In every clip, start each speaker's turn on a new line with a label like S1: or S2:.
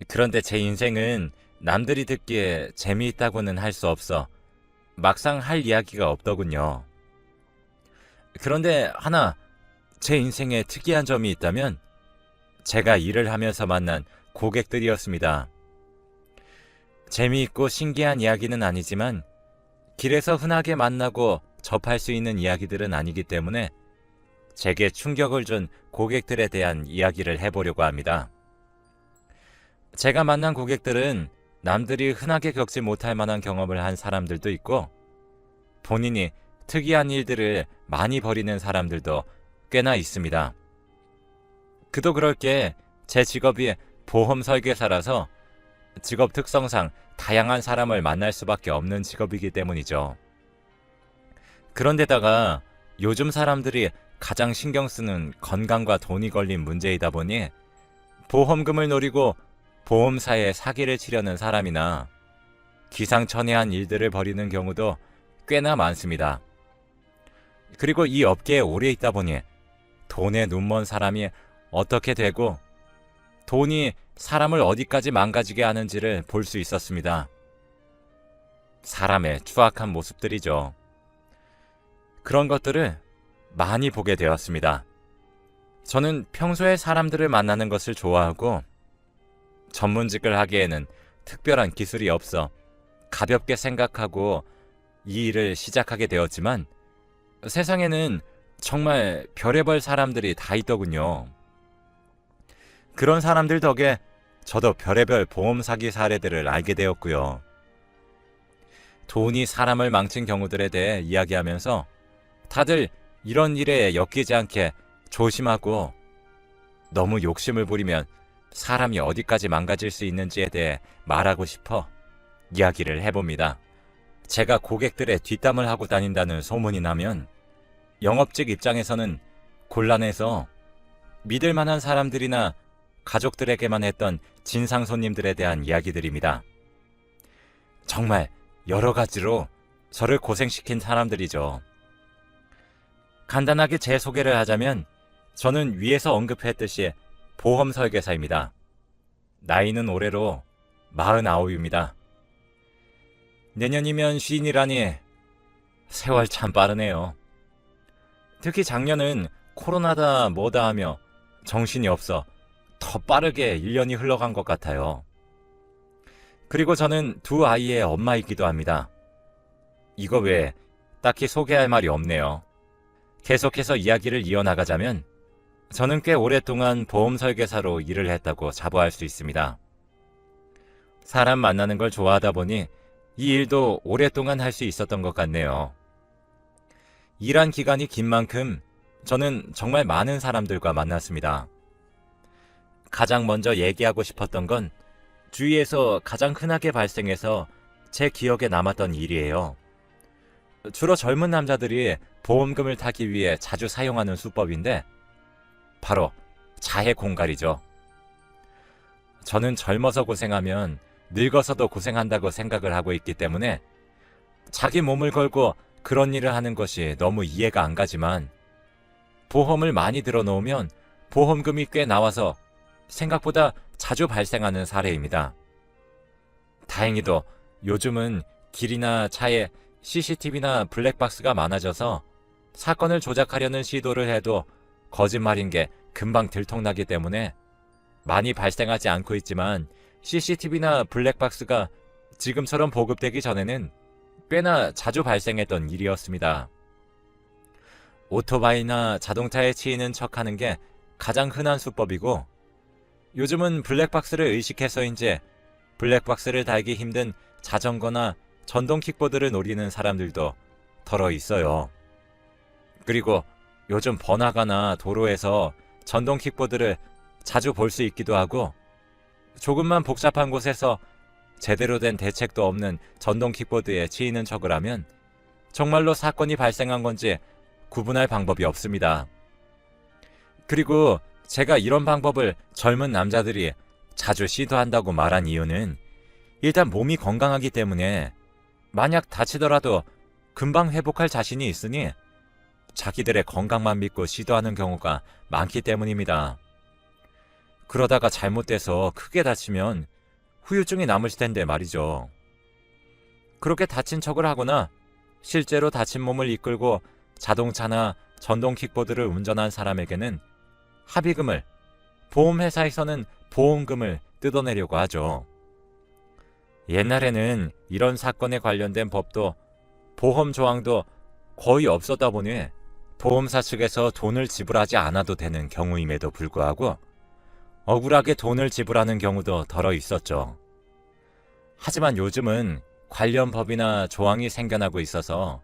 S1: 그런데 제 인생은 남들이 듣기에 재미있다고는 할 수 없어 막상 할 이야기가 없더군요. 그런데 하나 제 인생에 특이한 점이 있다면 제가 일을 하면서 만난 고객들이었습니다. 재미있고 신기한 이야기는 아니지만 길에서 흔하게 만나고 접할 수 있는 이야기들은 아니기 때문에 제게 충격을 준 고객들에 대한 이야기를 해보려고 합니다. 제가 만난 고객들은 남들이 흔하게 겪지 못할 만한 경험을 한 사람들도 있고 본인이 특이한 일들을 많이 벌이는 사람들도 꽤나 있습니다. 그도 그럴 게 제 직업이 보험 설계사라서 직업 특성상 다양한 사람을 만날 수밖에 없는 직업이기 때문이죠. 그런데다가 요즘 사람들이 가장 신경 쓰는 건강과 돈이 걸린 문제이다 보니 보험금을 노리고 보험사에 사기를 치려는 사람이나 기상천외한 일들을 벌이는 경우도 꽤나 많습니다. 그리고 이 업계에 오래 있다 보니 돈에 눈먼 사람이 어떻게 되고 돈이 사람을 어디까지 망가지게 하는지를 볼 수 있었습니다. 사람의 추악한 모습들이죠. 그런 것들을 많이 보게 되었습니다. 저는 평소에 사람들을 만나는 것을 좋아하고 전문직을 하기에는 특별한 기술이 없어 가볍게 생각하고 이 일을 시작하게 되었지만 세상에는 정말 별의별 사람들이 다 있더군요. 그런 사람들 덕에 저도 별의별 보험 사기 사례들을 알게 되었고요. 돈이 사람을 망친 경우들에 대해 이야기하면서 다들 이런 일에 엮이지 않게 조심하고 너무 욕심을 부리면 사람이 어디까지 망가질 수 있는지에 대해 말하고 싶어 이야기를 해봅니다. 제가 고객들의 뒷담을 하고 다닌다는 소문이 나면 영업직 입장에서는 곤란해서 믿을 만한 사람들이나 가족들에게만 했던 진상 손님들에 대한 이야기들입니다. 정말 여러 가지로 저를 고생시킨 사람들이죠. 간단하게 제 소개를 하자면 저는 위에서 언급했듯이 보험 설계사입니다. 나이는 올해로 49입니다. 내년이면 쉰이라니 세월 참 빠르네요. 특히 작년은 코로나다 뭐다 하며 정신이 없어 더 빠르게 1년이 흘러간 것 같아요. 그리고 저는 두 아이의 엄마이기도 합니다. 이거 외에 딱히 소개할 말이 없네요. 계속해서 이야기를 이어나가자면 저는 꽤 오랫동안 보험 설계사로 일을 했다고 자부할 수 있습니다. 사람 만나는 걸 좋아하다 보니 이 일도 오랫동안 할 수 있었던 것 같네요. 일한 기간이 긴 만큼 저는 정말 많은 사람들과 만났습니다. 가장 먼저 얘기하고 싶었던 건 주위에서 가장 흔하게 발생해서 제 기억에 남았던 일이에요. 주로 젊은 남자들이 보험금을 타기 위해 자주 사용하는 수법인데 바로 자해 공갈이죠. 저는 젊어서 고생하면 늙어서도 고생한다고 생각을 하고 있기 때문에 자기 몸을 걸고 그런 일을 하는 것이 너무 이해가 안 가지만 보험을 많이 들어놓으면 보험금이 꽤 나와서 생각보다 자주 발생하는 사례입니다. 다행히도 요즘은 길이나 차에 CCTV나 블랙박스가 많아져서 사건을 조작하려는 시도를 해도 거짓말인 게 금방 들통나기 때문에 많이 발생하지 않고 있지만 CCTV나 블랙박스가 지금처럼 보급되기 전에는 꽤나 자주 발생했던 일이었습니다. 오토바이나 자동차에 치이는 척하는 게 가장 흔한 수법이고 요즘은 블랙박스를 의식해서인지 블랙박스를 달기 힘든 자전거나 전동 킥보드를 노리는 사람들도 덜어 있어요. 그리고 요즘 번화가나 도로에서 전동 킥보드를 자주 볼 수 있기도 하고 조금만 복잡한 곳에서 제대로 된 대책도 없는 전동 킥보드에 치이는 척을 하면 정말로 사건이 발생한 건지 구분할 방법이 없습니다. 그리고 제가 이런 방법을 젊은 남자들이 자주 시도한다고 말한 이유는 일단 몸이 건강하기 때문에 만약 다치더라도 금방 회복할 자신이 있으니 자기들의 건강만 믿고 시도하는 경우가 많기 때문입니다. 그러다가 잘못돼서 크게 다치면 후유증이 남으실 텐데 말이죠. 그렇게 다친 척을 하거나 실제로 다친 몸을 이끌고 자동차나 전동 킥보드를 운전한 사람에게는 합의금을, 보험회사에서는 보험금을 뜯어내려고 하죠. 옛날에는 이런 사건에 관련된 법도 보험 조항도 거의 없었다 보니 보험사 측에서 돈을 지불하지 않아도 되는 경우임에도 불구하고 억울하게 돈을 지불하는 경우도 덜어 있었죠. 하지만 요즘은 관련 법이나 조항이 생겨나고 있어서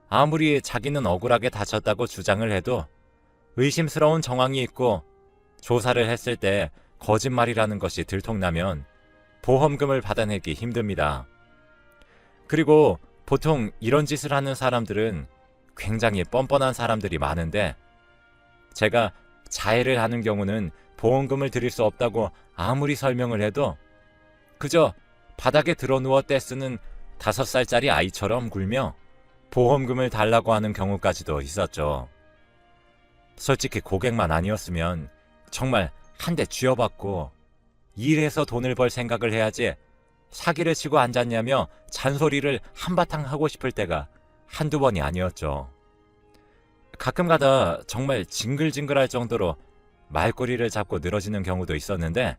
S1: 아무리 자기는 억울하게 다쳤다고 주장을 해도 의심스러운 정황이 있고 조사를 했을 때 거짓말이라는 것이 들통나면 보험금을 받아내기 힘듭니다. 그리고 보통 이런 짓을 하는 사람들은 굉장히 뻔뻔한 사람들이 많은데 제가 자해를 하는 경우는 보험금을 드릴 수 없다고 아무리 설명을 해도 그저 바닥에 드러누워 떼쓰는 5살짜리 아이처럼 굴며 보험금을 달라고 하는 경우까지도 있었죠. 솔직히 고객만 아니었으면 정말 한 대 쥐어받고 일해서 돈을 벌 생각을 해야지 사기를 치고 앉았냐며 잔소리를 한바탕 하고 싶을 때가 한두 번이 아니었죠. 가끔가다 정말 징글징글할 정도로 말꼬리를 잡고 늘어지는 경우도 있었는데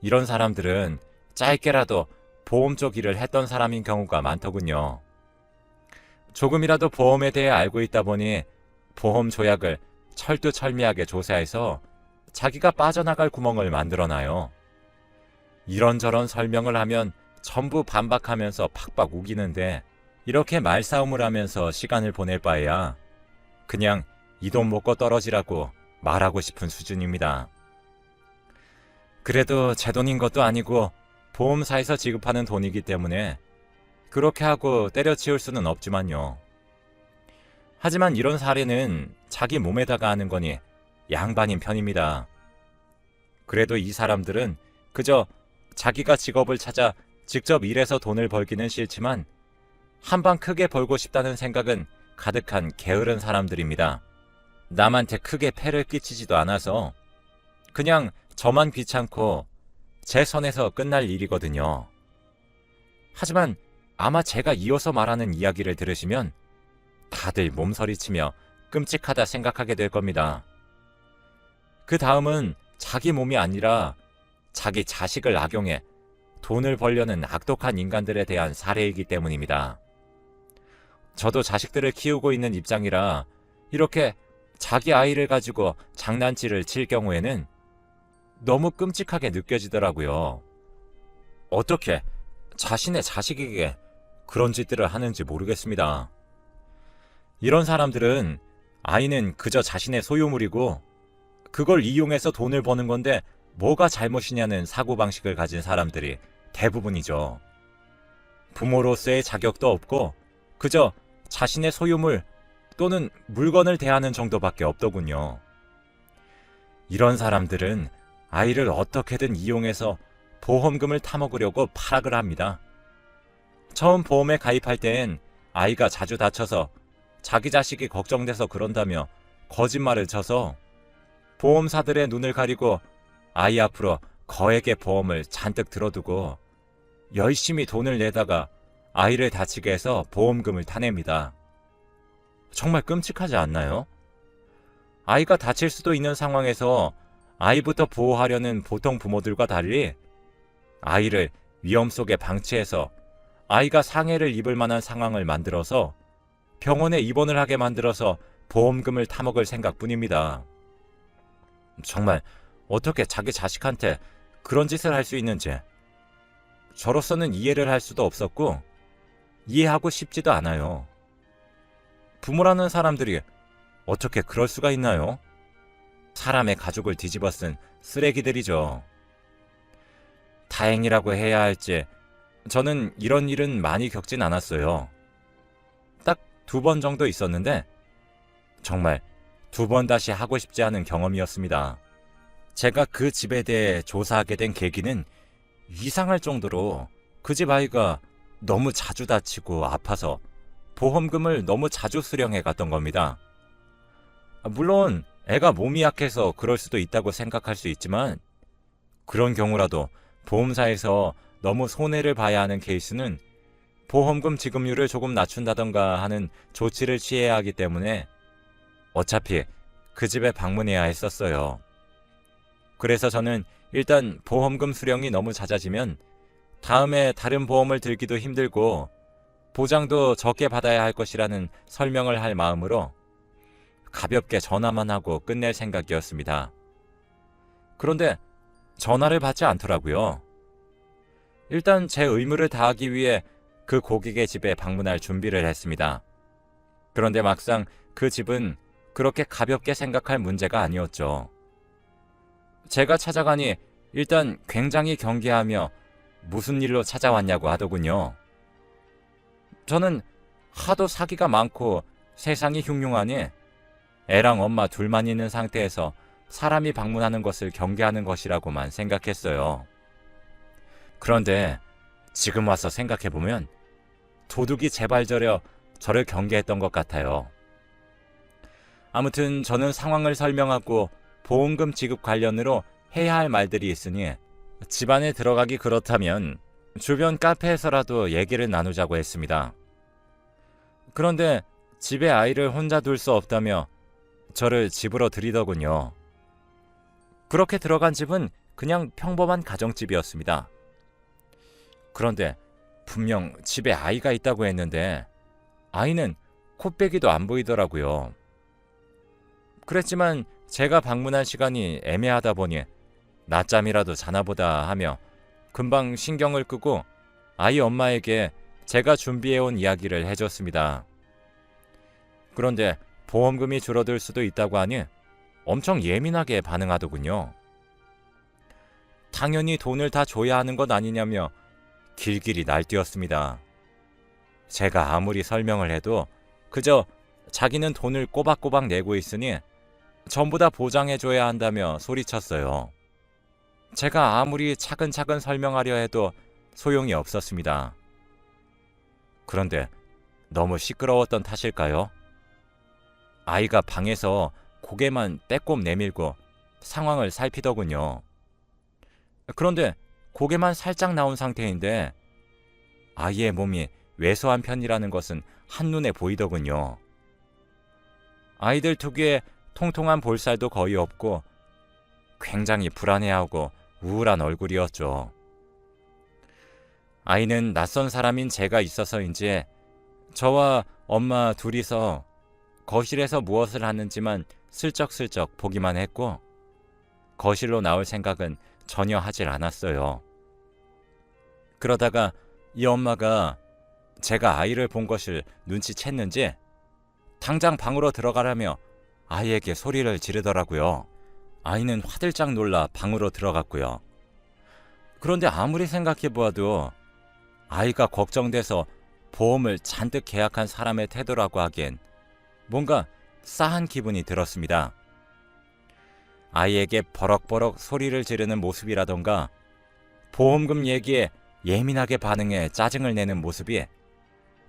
S1: 이런 사람들은 짧게라도 보험 쪽 일을 했던 사람인 경우가 많더군요. 조금이라도 보험에 대해 알고 있다 보니 보험 조약을 철두철미하게 조사해서 자기가 빠져나갈 구멍을 만들어놔요. 이런저런 설명을 하면 전부 반박하면서 팍팍 우기는데 이렇게 말싸움을 하면서 시간을 보낼 바에야 그냥 이 돈 먹고 떨어지라고 말하고 싶은 수준입니다. 그래도 제 돈인 것도 아니고 보험사에서 지급하는 돈이기 때문에 그렇게 하고 때려치울 수는 없지만요. 하지만 이런 사례는 자기 몸에다가 하는 거니 양반인 편입니다. 그래도 이 사람들은 그저 자기가 직업을 찾아 직접 일해서 돈을 벌기는 싫지만 한방 크게 벌고 싶다는 생각은 가득한 게으른 사람들입니다. 남한테 크게 폐를 끼치지도 않아서 그냥 저만 귀찮고 제 선에서 끝날 일이거든요. 하지만 아마 제가 이어서 말하는 이야기를 들으시면 다들 몸서리치며 끔찍하다 생각하게 될 겁니다. 그 다음은 자기 몸이 아니라 자기 자식을 악용해 돈을 벌려는 악독한 인간들에 대한 사례이기 때문입니다. 저도 자식들을 키우고 있는 입장이라 이렇게 자기 아이를 가지고 장난질을 칠 경우에는 너무 끔찍하게 느껴지더라고요. 어떻게 자신의 자식에게 그런 짓들을 하는지 모르겠습니다. 이런 사람들은 아이는 그저 자신의 소유물이고 그걸 이용해서 돈을 버는 건데 뭐가 잘못이냐는 사고방식을 가진 사람들이 대부분이죠. 부모로서의 자격도 없고 그저 자신의 소유물 또는 물건을 대하는 정도밖에 없더군요. 이런 사람들은 아이를 어떻게든 이용해서 보험금을 타먹으려고 파락을 합니다. 처음 보험에 가입할 땐 아이가 자주 다쳐서 자기 자식이 걱정돼서 그런다며 거짓말을 쳐서 보험사들의 눈을 가리고 아이 앞으로 거액의 보험을 잔뜩 들어두고 열심히 돈을 내다가 아이를 다치게 해서 보험금을 타냅니다. 정말 끔찍하지 않나요? 아이가 다칠 수도 있는 상황에서 아이부터 보호하려는 보통 부모들과 달리 아이를 위험 속에 방치해서 아이가 상해를 입을 만한 상황을 만들어서 병원에 입원을 하게 만들어서 보험금을 타먹을 생각뿐입니다. 정말 어떻게 자기 자식한테 그런 짓을 할 수 있는지 저로서는 이해를 할 수도 없었고 이해하고 싶지도 않아요. 부모라는 사람들이 어떻게 그럴 수가 있나요? 사람의 가족을 뒤집어 쓴 쓰레기들이죠. 다행이라고 해야 할지 저는 이런 일은 많이 겪진 않았어요. 딱 2번 정도 있었는데 정말 2번 다시 하고 싶지 않은 경험이었습니다. 제가 그 집에 대해 조사하게 된 계기는 이상할 정도로 그 집 아이가 너무 자주 다치고 아파서 보험금을 너무 자주 수령해 갔던 겁니다. 물론 애가 몸이 약해서 그럴 수도 있다고 생각할 수 있지만 그런 경우라도 보험사에서 너무 손해를 봐야 하는 케이스는 보험금 지급률을 조금 낮춘다던가 하는 조치를 취해야 하기 때문에 어차피 그 집에 방문해야 했었어요. 그래서 저는 일단 보험금 수령이 너무 잦아지면 다음에 다른 보험을 들기도 힘들고 보장도 적게 받아야 할 것이라는 설명을 할 마음으로 가볍게 전화만 하고 끝낼 생각이었습니다. 그런데 전화를 받지 않더라고요. 일단 제 의무를 다하기 위해 그 고객의 집에 방문할 준비를 했습니다. 그런데 막상 그 집은 그렇게 가볍게 생각할 문제가 아니었죠. 제가 찾아가니 일단 굉장히 경계하며 무슨 일로 찾아왔냐고 하더군요. 저는 하도 사기가 많고 세상이 흉흉하니 애랑 엄마 둘만 있는 상태에서 사람이 방문하는 것을 경계하는 것이라고만 생각했어요. 그런데 지금 와서 생각해보면 도둑이 제발 저려 저를 경계했던 것 같아요. 아무튼 저는 상황을 설명하고 보험금 지급 관련으로 해야 할 말들이 있으니 집안에 들어가기 그렇다면 주변 카페에서라도 얘기를 나누자고 했습니다. 그런데 집에 아이를 혼자 둘 수 없다며 저를 집으로 들이더군요. 그렇게 들어간 집은 그냥 평범한 가정집이었습니다. 그런데 분명 집에 아이가 있다고 했는데 아이는 코빼기도 안 보이더라고요. 그랬지만 제가 방문한 시간이 애매하다 보니 낮잠이라도 자나보다 하며 금방 신경을 끄고 아이 엄마에게 제가 준비해온 이야기를 해줬습니다. 그런데 보험금이 줄어들 수도 있다고 하니 엄청 예민하게 반응하더군요. 당연히 돈을 다 줘야 하는 것 아니냐며 길길이 날뛰었습니다. 제가 아무리 설명을 해도 그저 자기는 돈을 꼬박꼬박 내고 있으니 전부 다 보장해줘야 한다며 소리쳤어요. 제가 아무리 차근차근 설명하려 해도 소용이 없었습니다. 그런데 너무 시끄러웠던 탓일까요? 아이가 방에서 고개만 빼꼼 내밀고 상황을 살피더군요. 그런데 고개만 살짝 나온 상태인데 아이의 몸이 왜소한 편이라는 것은 한눈에 보이더군요. 아이들 특유의 통통한 볼살도 거의 없고 굉장히 불안해하고 우울한 얼굴이었죠. 아이는 낯선 사람인 제가 있어서인지 저와 엄마 둘이서 거실에서 무엇을 하는지만 슬쩍슬쩍 보기만 했고 거실로 나올 생각은 전혀 하질 않았어요. 그러다가 이 엄마가 제가 아이를 본 것을 눈치챘는지 당장 방으로 들어가라며 아이에게 소리를 지르더라고요. 아이는 화들짝 놀라 방으로 들어갔고요. 그런데 아무리 생각해보아도 아이가 걱정돼서 보험을 잔뜩 계약한 사람의 태도라고 하기엔 뭔가 싸한 기분이 들었습니다. 아이에게 버럭버럭 소리를 지르는 모습이라던가 보험금 얘기에 예민하게 반응해 짜증을 내는 모습이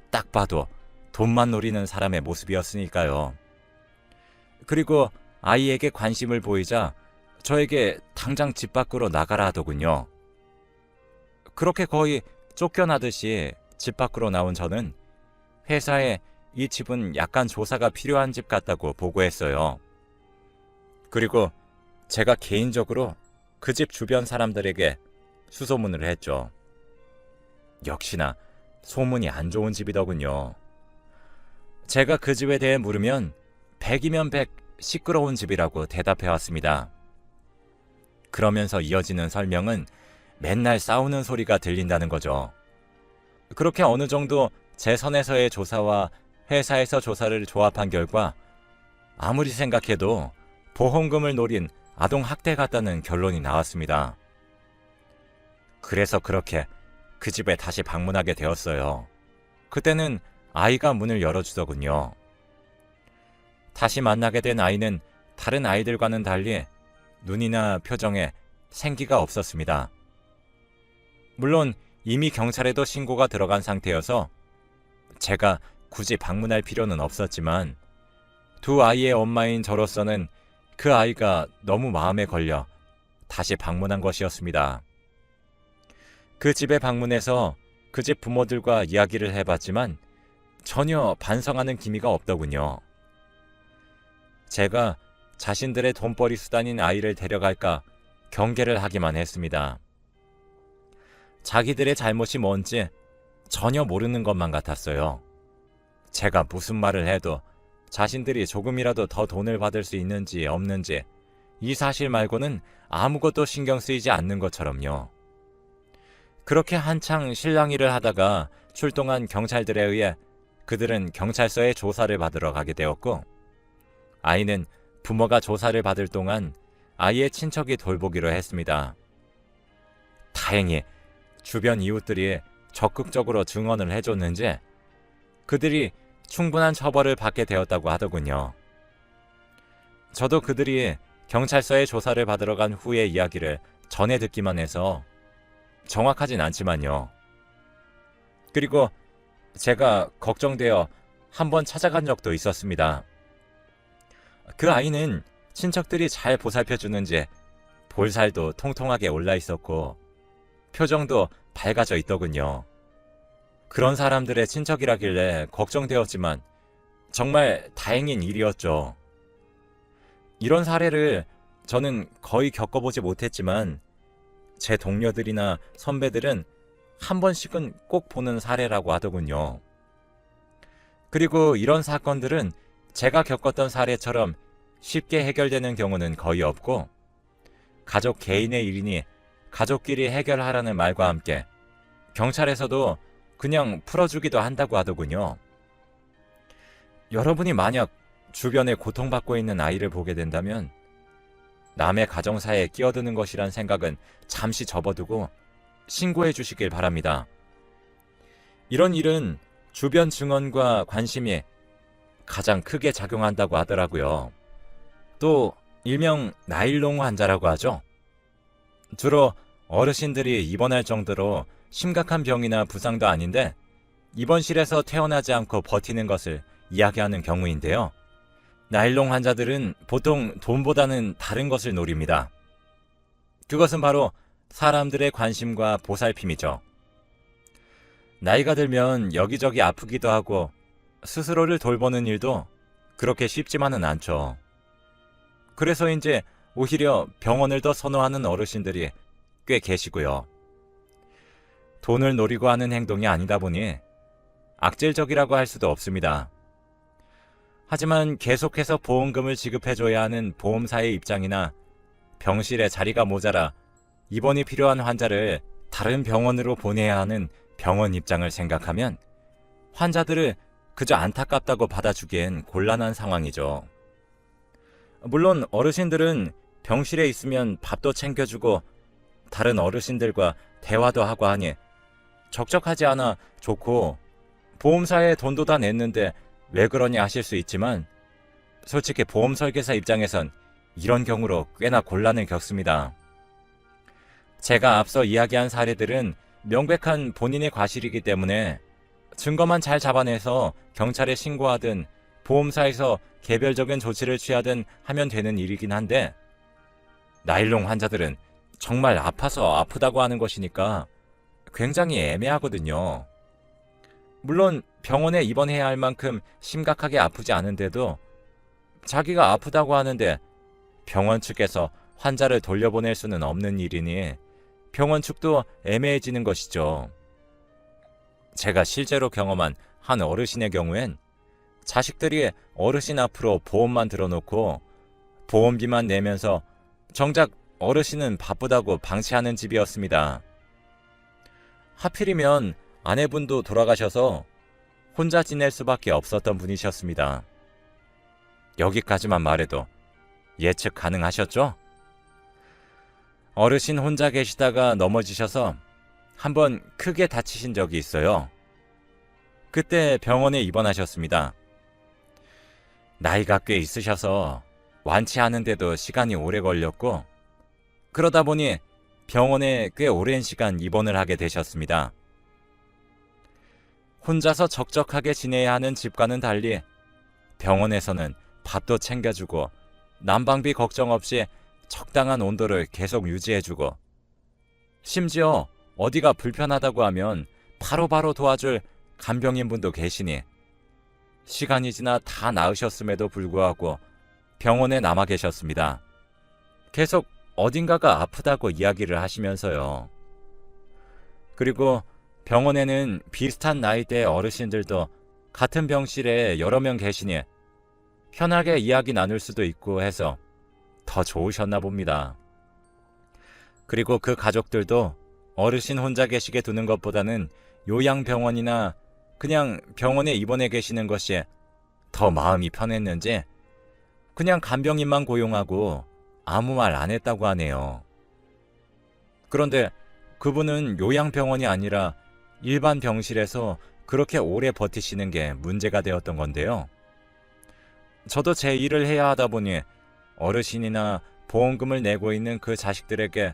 S1: 딱 봐도 돈만 노리는 사람의 모습이었으니까요. 그리고 아이에게 관심을 보이자 저에게 당장 집 밖으로 나가라 하더군요. 그렇게 거의 쫓겨나듯이 집 밖으로 나온 저는 회사에 이 집은 약간 조사가 필요한 집 같다고 보고했어요. 그리고 제가 개인적으로 그 집 주변 사람들에게 수소문을 했죠. 역시나 소문이 안 좋은 집이더군요. 제가 그 집에 대해 물으면 100이면 100 시끄러운 집이라고 대답해왔습니다. 그러면서 이어지는 설명은 맨날 싸우는 소리가 들린다는 거죠. 그렇게 어느 정도 제 선에서의 조사와 회사에서 조사를 조합한 결과 아무리 생각해도 보험금을 노린 아동학대 같다는 결론이 나왔습니다. 그래서 그렇게 그 집에 다시 방문하게 되었어요. 그때는 아이가 문을 열어주더군요. 다시 만나게 된 아이는 다른 아이들과는 달리 눈이나 표정에 생기가 없었습니다. 물론 이미 경찰에도 신고가 들어간 상태여서 제가 굳이 방문할 필요는 없었지만 두 아이의 엄마인 저로서는 그 아이가 너무 마음에 걸려 다시 방문한 것이었습니다. 그 집에 방문해서 그 집 부모들과 이야기를 해봤지만 전혀 반성하는 기미가 없더군요. 제가 자신들의 돈벌이 수단인 아이를 데려갈까 경계를 하기만 했습니다. 자기들의 잘못이 뭔지 전혀 모르는 것만 같았어요. 제가 무슨 말을 해도 자신들이 조금이라도 더 돈을 받을 수 있는지 없는지 이 사실 말고는 아무것도 신경 쓰이지 않는 것처럼요. 그렇게 한창 실랑이를 하다가 출동한 경찰들에 의해 그들은 경찰서에 조사를 받으러 가게 되었고, 아이는 부모가 조사를 받을 동안 아이의 친척이 돌보기로 했습니다. 다행히 주변 이웃들이 적극적으로 증언을 해줬는지 그들이 충분한 처벌을 받게 되었다고 하더군요. 저도 그들이 경찰서에 조사를 받으러 간 후의 이야기를 전해 듣기만 해서 정확하진 않지만요. 그리고 제가 걱정되어 한번 찾아간 적도 있었습니다. 그 아이는 친척들이 잘 보살펴주는지 볼살도 통통하게 올라 있었고 표정도 밝아져 있더군요. 그런 사람들의 친척이라길래 걱정되었지만 정말 다행인 일이었죠. 이런 사례를 저는 거의 겪어보지 못했지만 제 동료들이나 선배들은 한 번씩은 꼭 보는 사례라고 하더군요. 그리고 이런 사건들은 제가 겪었던 사례처럼 쉽게 해결되는 경우는 거의 없고 가족 개인의 일이니 가족끼리 해결하라는 말과 함께 경찰에서도 그냥 풀어주기도 한다고 하더군요. 여러분이 만약 주변에 고통받고 있는 아이를 보게 된다면 남의 가정사에 끼어드는 것이란 생각은 잠시 접어두고 신고해 주시길 바랍니다. 이런 일은 주변 증언과 관심이 가장 크게 작용한다고 하더라고요. 또 일명 나일롱 환자라고 하죠. 주로 어르신들이 입원할 정도로 심각한 병이나 부상도 아닌데 입원실에서 퇴원하지 않고 버티는 것을 이야기하는 경우인데요. 나일롱 환자들은 보통 돈보다는 다른 것을 노립니다. 그것은 바로 사람들의 관심과 보살핌이죠. 나이가 들면 여기저기 아프기도 하고 스스로를 돌보는 일도 그렇게 쉽지만은 않죠. 그래서인지 오히려 병원을 더 선호하는 어르신들이 꽤 계시고요. 돈을 노리고 하는 행동이 아니다 보니 악질적이라고 할 수도 없습니다. 하지만 계속해서 보험금을 지급해줘야 하는 보험사의 입장이나 병실에 자리가 모자라 입원이 필요한 환자를 다른 병원으로 보내야 하는 병원 입장을 생각하면 환자들을 그저 안타깝다고 받아주기엔 곤란한 상황이죠. 물론 어르신들은 병실에 있으면 밥도 챙겨주고 다른 어르신들과 대화도 하고 하니 적적하지 않아 좋고 보험사에 돈도 다 냈는데 왜 그러냐 하실 수 있지만 솔직히 보험 설계사 입장에선 이런 경우로 꽤나 곤란을 겪습니다. 제가 앞서 이야기한 사례들은 명백한 본인의 과실이기 때문에 증거만 잘 잡아내서 경찰에 신고하든 보험사에서 개별적인 조치를 취하든 하면 되는 일이긴 한데 나일롱 환자들은 정말 아파서 아프다고 하는 것이니까 굉장히 애매하거든요. 물론 병원에 입원해야 할 만큼 심각하게 아프지 않은데도 자기가 아프다고 하는데 병원 측에서 환자를 돌려보낼 수는 없는 일이니 병원 측도 애매해지는 것이죠. 제가 실제로 경험한 한 어르신의 경우엔 자식들이 어르신 앞으로 보험만 들어놓고 보험비만 내면서 정작 어르신은 바쁘다고 방치하는 집이었습니다. 하필이면 아내분도 돌아가셔서 혼자 지낼 수밖에 없었던 분이셨습니다. 여기까지만 말해도 예측 가능하셨죠? 어르신 혼자 계시다가 넘어지셔서 한번 크게 다치신 적이 있어요. 그때 병원에 입원하셨습니다. 나이가 꽤 있으셔서 완치하는데도 시간이 오래 걸렸고 그러다 보니 병원에 꽤 오랜 시간 입원을 하게 되셨습니다. 혼자서 적적하게 지내야 하는 집과는 달리 병원에서는 밥도 챙겨주고 난방비 걱정 없이 적당한 온도를 계속 유지해주고, 심지어 어디가 불편하다고 하면 바로바로 도와줄 간병인분도 계시니 시간이 지나 다 나으셨음에도 불구하고 병원에 남아 계셨습니다. 계속 어딘가가 아프다고 이야기를 하시면서요. 그리고 병원에는 비슷한 나이대의 어르신들도 같은 병실에 여러 명 계시니 편하게 이야기 나눌 수도 있고 해서 더 좋으셨나 봅니다. 그리고 그 가족들도 어르신 혼자 계시게 두는 것보다는 요양병원이나 그냥 병원에 입원해 계시는 것이 더 마음이 편했는지 그냥 간병인만 고용하고 아무 말 안 했다고 하네요. 그런데 그분은 요양병원이 아니라 일반 병실에서 그렇게 오래 버티시는 게 문제가 되었던 건데요. 저도 제 일을 해야 하다 보니 어르신이나 보험금을 내고 있는 그 자식들에게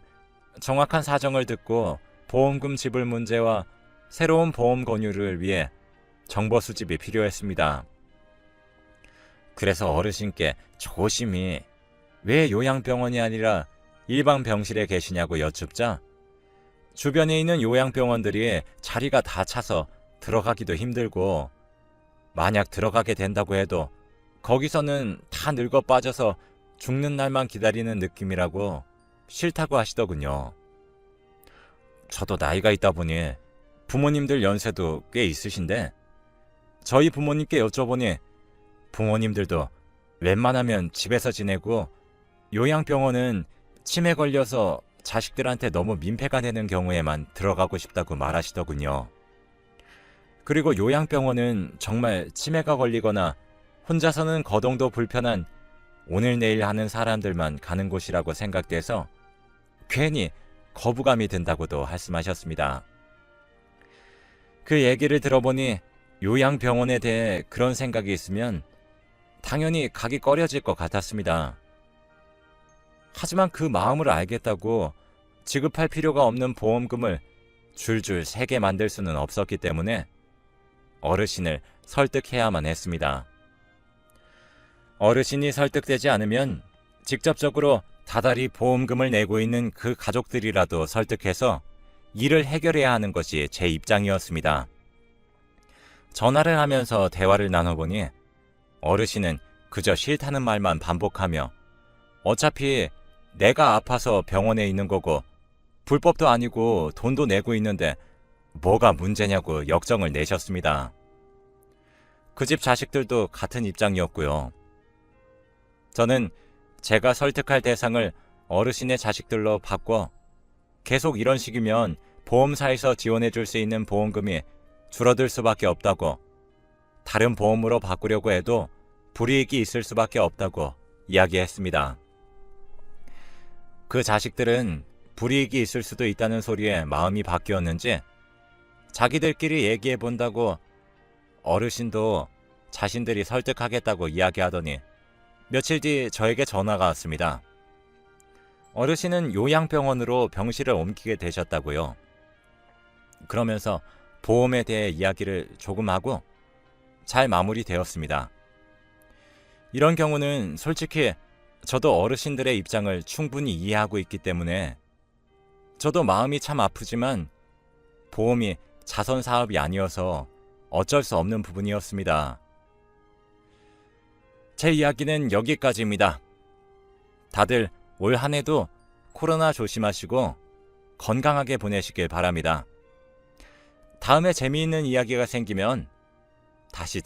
S1: 정확한 사정을 듣고 보험금 지불 문제와 새로운 보험 권유를 위해 정보 수집이 필요했습니다. 그래서 어르신께 조심히 왜 요양병원이 아니라 일반 병실에 계시냐고 여쭙자 주변에 있는 요양병원들이 자리가 다 차서 들어가기도 힘들고 만약 들어가게 된다고 해도 거기서는 다 늙어 빠져서 죽는 날만 기다리는 느낌이라고 싫다고 하시더군요. 저도 나이가 있다 보니 부모님들 연세도 꽤 있으신데 저희 부모님께 여쭤보니 부모님들도 웬만하면 집에서 지내고 요양병원은 치매 걸려서 자식들한테 너무 민폐가 되는 경우에만 들어가고 싶다고 말하시더군요. 그리고 요양병원은 정말 치매가 걸리거나 혼자서는 거동도 불편한 오늘 내일 하는 사람들만 가는 곳이라고 생각돼서 괜히 거부감이 든다고도 말씀하셨습니다. 그 얘기를 들어보니 요양병원에 대해 그런 생각이 있으면 당연히 가기 꺼려질 것 같았습니다. 하지만 그 마음을 알겠다고 지급할 필요가 없는 보험금을 줄줄 세게 만들 수는 없었기 때문에 어르신을 설득해야만 했습니다. 어르신이 설득되지 않으면 직접적으로 다달이 보험금을 내고 있는 그 가족들이라도 설득해서 일을 해결해야 하는 것이 제 입장이었습니다. 전화를 하면서 대화를 나눠보니 어르신은 그저 싫다는 말만 반복하며 어차피 내가 아파서 병원에 있는 거고 불법도 아니고 돈도 내고 있는데 뭐가 문제냐고 역정을 내셨습니다. 그 집 자식들도 같은 입장이었고요. 저는 제가 설득할 대상을 어르신의 자식들로 바꿔 계속 이런 식이면 보험사에서 지원해 줄 수 있는 보험금이 줄어들 수밖에 없다고, 다른 보험으로 바꾸려고 해도 불이익이 있을 수밖에 없다고 이야기했습니다. 그 자식들은 불이익이 있을 수도 있다는 소리에 마음이 바뀌었는지 자기들끼리 얘기해 본다고 어르신도 자신들이 설득하겠다고 이야기하더니 며칠 뒤 저에게 전화가 왔습니다. 어르신은 요양병원으로 병실을 옮기게 되셨다고요. 그러면서 보험에 대해 이야기를 조금 하고 잘 마무리되었습니다. 이런 경우는 솔직히 저도 어르신들의 입장을 충분히 이해하고 있기 때문에 저도 마음이 참 아프지만 보험이 자선 사업이 아니어서 어쩔 수 없는 부분이었습니다. 제 이야기는 여기까지입니다. 다들 올 한 해도 코로나 조심하시고 건강하게 보내시길 바랍니다. 다음에 재미있는 이야기가 생기면 다시